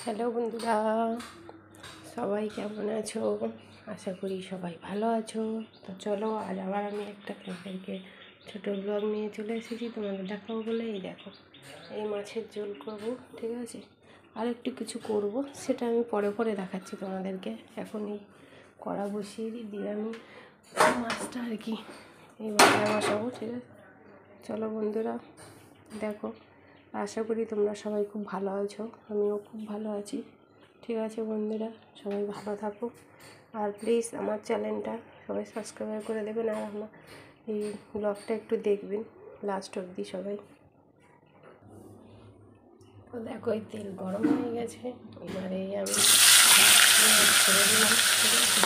Hello বন্ধুরা, সবাই কেমন আছো? আশা করি সবাই ভালো আছো। তো চলো, আজ আবার আমি একটা তোমাদেরকে ছোটো ব্লগ নিয়ে চলে এসেছি তোমাদের দেখাবো বলে। এই দেখো, এই মাছের ঝোল করবো, ঠিক আছে? আর একটু কিছু করব, সেটা আমি পরে পরে দেখাচ্ছি তোমাদেরকে। এখন এই কড়া বসিয়ে দিয়ে আমি মাছটা আর কি এই বাজারে বসাবো, ঠিক আছে? চলো বন্ধুরা, দেখো। আশা করি তোমরা সবাই খুব ভালো আছো, আমিও খুব ভালো আছি, ঠিক আছে বন্ধুরা? সবাই ভালো থাকো, আর প্লিজ আমার চ্যানেলটা সবাই সাবস্ক্রাইব করে দেবেন, আর আমার এই ব্লগটা একটু দেখবেন লাস্ট অবধি সবাই। তো দেখো, এই তেল গরম হয়ে গেছে, এবারে আমি ছেড়ে দিলাম, ঠিক আছে?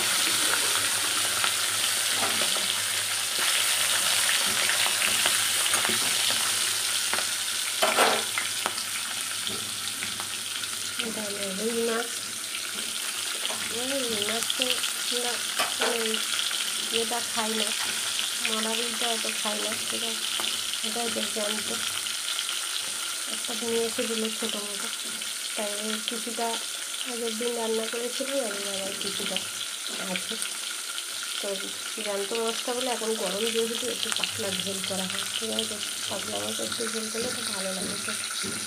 রুই মাছ, রুই মাছ তো আমরা মানে এটা খাই না, মারাবিটা অত খাই না, ঠিক আছে? এটা দেখে আমি তো একটা নিয়ে এসে দিলে ছোটো মতো, তাই কিছুটা আগের দিন রান্না করেছিলাম, আমি আবার কিছুটা আছে। তো জ্যান্ত মাছটা বলে এখন গরম যেহেতু একটু পাতলা ঝোল করা হয়, ঠিক আছে? পাতলা মাছ একটু ঝোল করলে তো ভালো লাগে।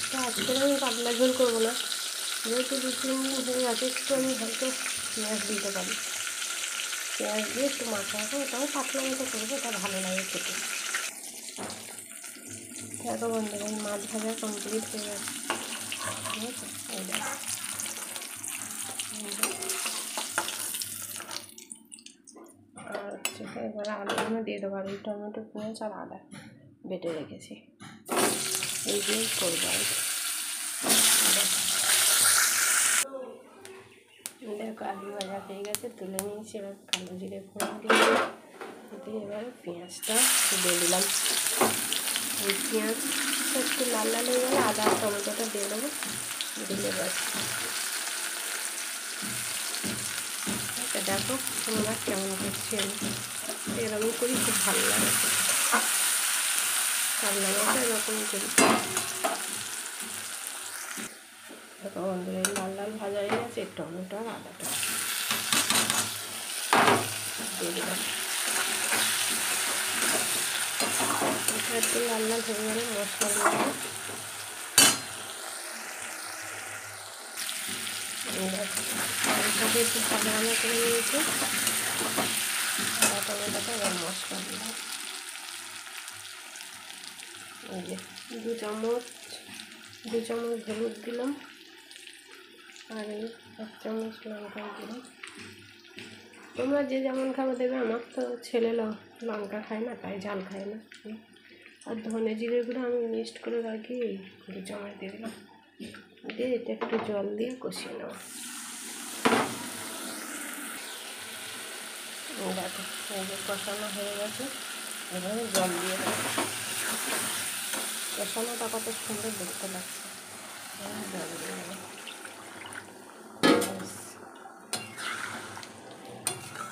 তো আজকে আমি পাতলা ঝোল করবো না, যেহেতু 2-3 দিন হয়ে গেছে, একটু আমি হয়তো পেঁয়াজ দিতে পারি। পেঁয়াজ দিয়ে একটু মাখা মাখা, ওটাও পাতলা মতো করবো, ওটা ভালো লাগে খেতে। দেখো বন্ধুরা, এই মাছ ভাজা কমপ্লিট হয়ে গেছে, ঠিক আছে? এই দেখো, আর হচ্ছে এবারে আলুগুলো দিয়ে দেবো। আলু, টমেটো, পেঁয়াজ আর আদা বেটে রেখেছি, এই দিয়ে করবো আর কি। দেখো, আলু ভাজা হয়ে গেছে, তুলে নিয়েছি। এবার কালো জিরে ফোড়ন দিয়ে এবারে পেঁয়াজটা দিয়ে দিলাম। এই পেঁয়াজটা একটু লাল লাল হয়ে গেলে আদা আর টমেটোটা দিয়ে দেবো, দিলে ব্যাস। দেখো তোমরা কেমন করছি, আমি এরকম করি, খুব ভালো লাগে। কাবলা মাছটা এরকমই করি। দেখো বন্ধুরা, লাল লাল ভাজা হয়ে গেছে, টমেটো আর আদাটা দিয়ে দিলাম। এটা একটু লাল লাল হয়ে গেলে মশলা দিয়ে দেবো। আলুটাকে একটু ভাজা ভাজা করে নিয়েছি, আদা টমেটোটা এবার মশলা দিলাম। এই যে 2 চামচ হলুদ দিলাম, আর এই 1 চামচ লঙ্কা দিলাম। তোমরা যে যেমন খাবার দেবে, আমার তো ছেলে লঙ্কা খায় না, তাই ঝাল খায় না। আর ধনে জিরে গুঁড়ো আমি মিক্সড করে রাখি, 2 চামচ দিয়ে দিলাম। দিয়ে এটা একটু জল দিয়ে কষিয়ে নেব। দেখো, এই যে কষানো হয়ে গেছে, এভাবে জল দিয়ে দেবো। কষানোটা কত সুন্দর দেখতে লাগছে, জল দিয়ে দেবো।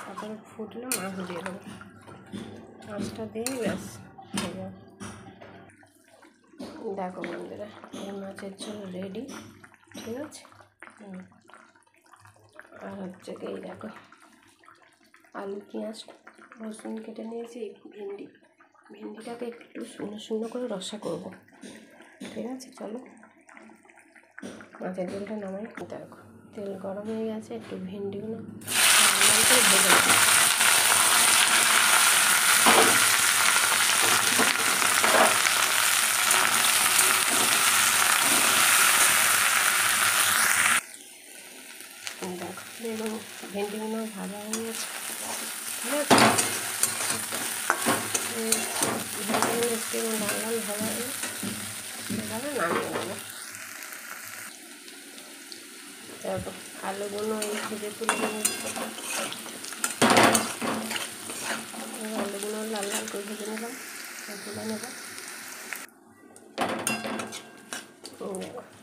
তারপরে ফুটলে মাছ দিয়ে দেবো, মাছটা দিয়ে ব্যাস হয়ে যাবে। দেখো বন্ধুরা, এই মাছের ঝোল রেডি, ঠিক আছে? আর হচ্ছে এই দেখো, আলু, পেঁয়াজ, রসুন কেটে নিয়েছি। ভেন্ডিটাকে একটু শূন্য শূন্য করে রসা করব, ঠিক আছে? চলো মাছের ঝোলটা নামাই। দেখো, তেল গরম হয়ে গেছে, একটু ভেন্ডিগুলো লাল করে ভেজে নেব। দেখো, দেখুন ভেন্ডিগুলো ভাজা হয়ে গেছে, ঠিক আছে? ভেন্ডিগুলো একটু লাল লাল ভাজা হয়ে এভাবে নামিয়ে নেবো। দেখো, আলুগুলো এই ভেজে তুলে নিয়েছি, আলুগুলো লাল লাল করে ভেজে নিলাম, তুলে নেব।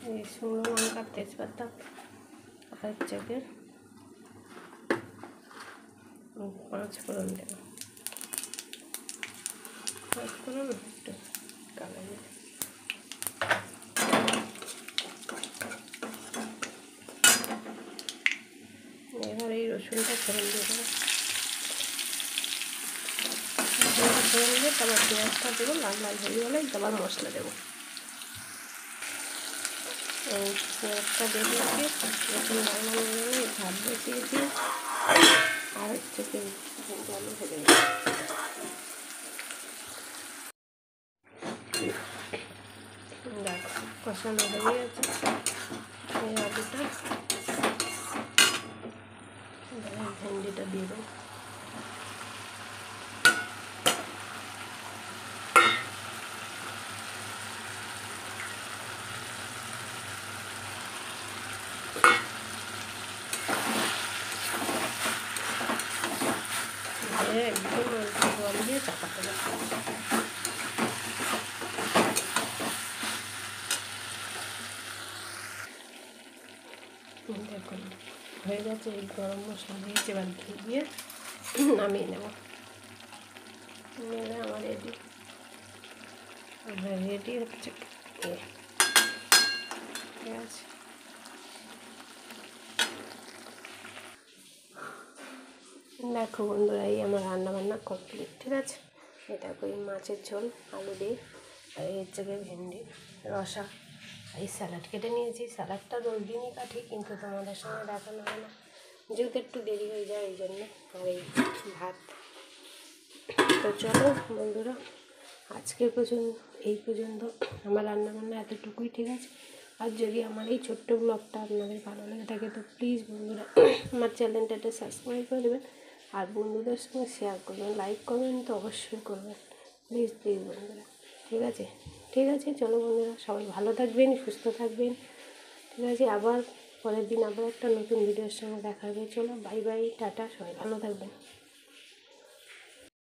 এই শুকনো লঙ্কা, তেজপাতা আর হচ্ছে 5 ফোড়ন দেব। 5 ফোড়ন একটু কালো জিরে, ফোড়ন দিয়ে দেবো। ফোড়ন দিয়ে তারপর পেঁয়াজটা দেবো, লাল লাল হয়ে গেলে তারপর মশলা দেবো। এই পেঁয়াজটা দিয়ে দিয়েছি, যখন লাল লাল হয়ে গেলে ভাত বসিয়েছি আর হচ্ছে আলু ভেজে নেব। দেখো কষানো হয়ে গেছে এই আলুটা, ভেন্ডিটা দিয়ে দেবো। একদম জল দিয়ে চাপাতে হবে। দেখুন হয়ে গেছে, এই গরম মশলা দিয়েছে, এবার ঘি দিয়ে নামিয়ে নেব। আমার রেডি, আমার রেডি হচ্ছে। ঠিক আছে, দেখো বন্ধুরা, এই আমার রান্নাবান্না কমপ্লিট। ঠিক আছে, এটা করি মাছের ঝোল আলু দিয়ে, আর এই হচ্ছে ভেন্ডি রসা। এই স্যালাড কেটে নিয়েছি, স্যালাডটা 10 দিনই কাটি, কিন্তু তোমাদের সঙ্গে দেখানো হয় না যেহেতু একটু দেরি হয়ে যায় এই জন্য। আর এই ভাত। তো চলো বন্ধুরা, আজকের এই পর্যন্ত আমার রান্নাবান্না এতটুকুই। ঠিক আছে, আর যদি আমার এই ছোট্ট ব্লগটা আপনাদের ভালো লেগে থাকে তো প্লিজ বন্ধুরা আমার চ্যানেলটাতে সাবস্ক্রাইব করে দেবেন, আর বন্ধুদের সঙ্গে শেয়ার করবেন, লাইক করবেন তো অবশ্যই করবেন, প্লিজ প্লিজ বন্ধুরা। ঠিক আছে, ঠিক আছে, চলো বন্ধুরা, সবাই ভালো থাকবেন, সুস্থ থাকবেন। ঠিক আছে, আবার পরের দিন আবার একটা নতুন ভিডিওর সঙ্গে দেখা হবে। চলো বাই বাই, টাটা, সবাই ভালো থাকবেন।